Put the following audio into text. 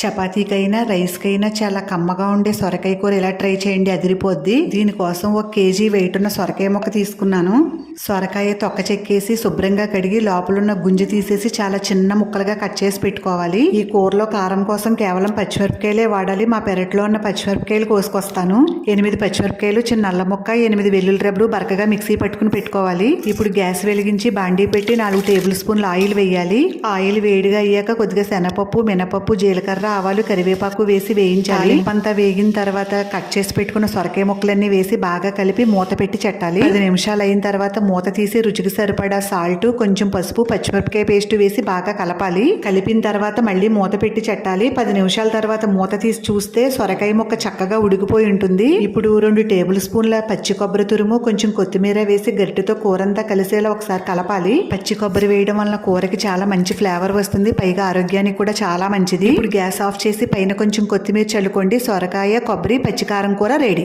చపాతీకైనా రైస్కైనా చాలా కమ్మగా ఉండే సొరకాయ కూర ఇలా ట్రై చేయండి, అదిరిపోద్ది. దీనికోసం 1 కేజీ వెయిట్ ఉన్న సొరకాయ ముక్క తీసుకున్నాను. సొరకాయ తొక్క చెక్కేసి శుభ్రంగా కడిగి లోపలున్న గుంజు తీసేసి చాలా చిన్న ముక్కలుగా కట్ చేసి పెట్టుకోవాలి. ఈ కూరలో కారం కోసం కేవలం పచ్చిమిరపకాయలే వాడాలి. మా పెరట్లో ఉన్న పచ్చిమిరపకాయలు కోసుకొస్తాను. 8 పచ్చిమిరపకాయలు, చిన్న అల్లం ముక్క, 8 వెల్లుల్లి రెబ్బలు బరకగా మిక్సీ పట్టుకుని పెట్టుకోవాలి. ఇప్పుడు గ్యాస్ వెలిగించి బాండీ పెట్టి 4 టేబుల్ స్పూన్ల ఆయిల్ వేయాలి. ఆయిల్ వేడిగా అయ్యాక కొద్దిగా శనగపప్పు, మినపప్పు, జీలకర్ర, ఆవాలు, కరివేపాకు వేసి వేయించాలి. అంతా వేగిన తర్వాత కట్ చేసి పెట్టుకున్న సొరకాయ ముక్కలన్నీ వేసి బాగా కలిపి మూత పెట్టి చెట్టాలి. 10 నిమిషాలు అయిన తర్వాత మూత తీసి రుచికి సరిపడా సాల్ట్, కొంచెం పసుపు, పచ్చిమిరపకాయ పేస్ట్ వేసి బాగా కలపాలి. కలిపిన తర్వాత మళ్ళీ మూత పెట్టి చెట్టాలి. 10 నిమిషాల తర్వాత మూత తీసి చూస్తే సొరకాయ ముక్క చక్కగా ఉడికిపోయి ఉంటుంది. ఇప్పుడు 2 టేబుల్ స్పూన్ల పచ్చి కొబ్బరి తురుము, కొంచెం కొత్తిమీర వేసి గరిటెతో కూరంతా కలిసేలా ఒకసారి కలపాలి. పచ్చి కొబ్బరి వేయడం వలన కూరకి చాలా మంచి ఫ్లేవర్ వస్తుంది. పైగా ఆరోగ్యానికి కూడా చాలా మంచిది. ఇప్పుడు గ్యాస్ ఆఫ్ చేసి పైన కొంచెం కొత్తిమీర చల్లుకోండి. సొరకాయ, కొబ్బరి, పచ్చికారం కూర రెడీ.